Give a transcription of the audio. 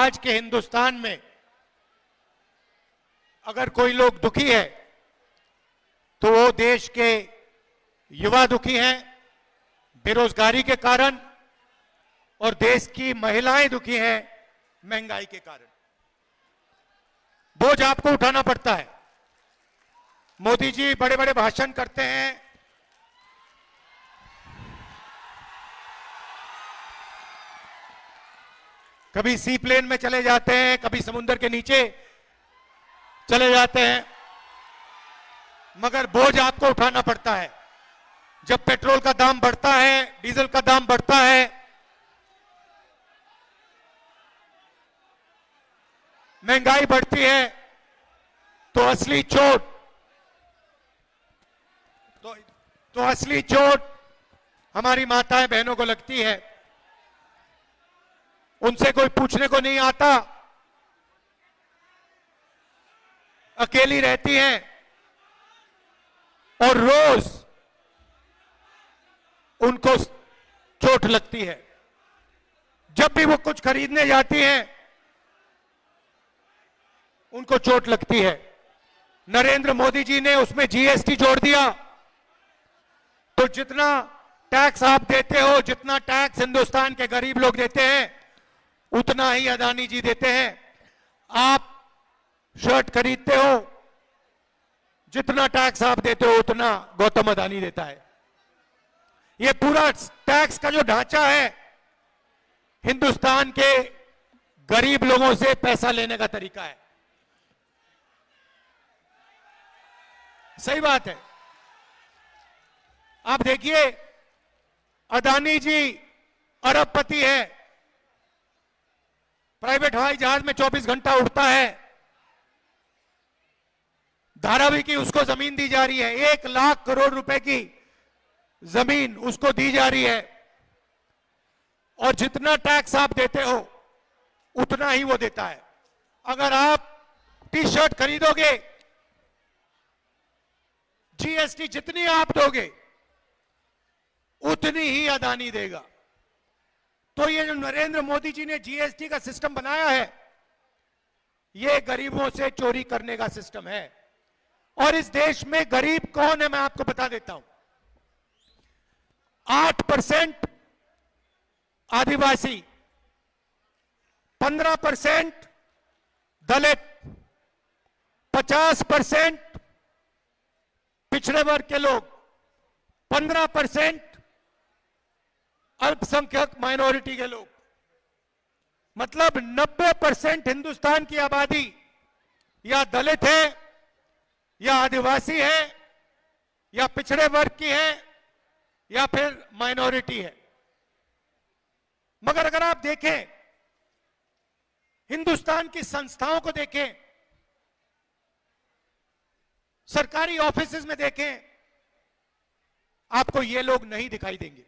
आज के हिंदुस्तान में अगर कोई लोग दुखी है तो वो देश के युवा दुखी हैं बेरोजगारी के कारण, और देश की महिलाएं दुखी हैं महंगाई के कारण। बोझ आपको उठाना पड़ता है। मोदी जी बड़े बड़े भाषण करते हैं, कभी सी प्लेन में चले जाते हैं, कभी समुद्र के नीचे चले जाते हैं, मगर बोझ आपको उठाना पड़ता है। जब पेट्रोल का दाम बढ़ता है, डीजल का दाम बढ़ता है, महंगाई बढ़ती है, तो असली चोट असली चोट हमारी माताएं बहनों को लगती है। उनसे कोई पूछने को नहीं आता, अकेली रहती हैं और रोज उनको चोट लगती है। जब भी वो कुछ खरीदने जाती हैं उनको चोट लगती है। नरेंद्र मोदी जी ने उसमें जीएसटी जोड़ दिया, तो जितना टैक्स आप देते हो, जितना टैक्स हिंदुस्तान के गरीब लोग देते हैं, उतना ही अदानी जी देते हैं। आप शर्ट खरीदते हो, जितना टैक्स आप देते हो उतना गौतम अदानी देता है। ये पूरा टैक्स का जो ढांचा है, हिंदुस्तान के गरीब लोगों से पैसा लेने का तरीका है। सही बात है। आप देखिए, अदानी जी अरबपति है, प्राइवेट हवाई जहाज में 24 घंटा उड़ता है, धारावी की उसको जमीन दी जा रही है, 1 लाख करोड़ रुपए की जमीन उसको दी जा रही है, और जितना टैक्स आप देते हो उतना ही वो देता है। अगर आप टी शर्ट खरीदोगे, जीएसटी जितनी आप दोगे उतनी ही अदानी देगा। तो ये जो नरेंद्र मोदी जी ने जीएसटी का सिस्टम बनाया है, ये गरीबों से चोरी करने का सिस्टम है। और इस देश में गरीब कौन है मैं आपको बता देता हूं। 8% आदिवासी, 15% दलित, 50% पिछड़े वर्ग के लोग, 15% अल्पसंख्यक माइनॉरिटी के लोग, मतलब 90% हिंदुस्तान की आबादी या दलित है, या आदिवासी है, या पिछड़े वर्ग की है, या फिर माइनॉरिटी है। मगर अगर आप देखें, हिंदुस्तान की संस्थाओं को देखें, सरकारी ऑफिसेज में देखें, आपको ये लोग नहीं दिखाई देंगे।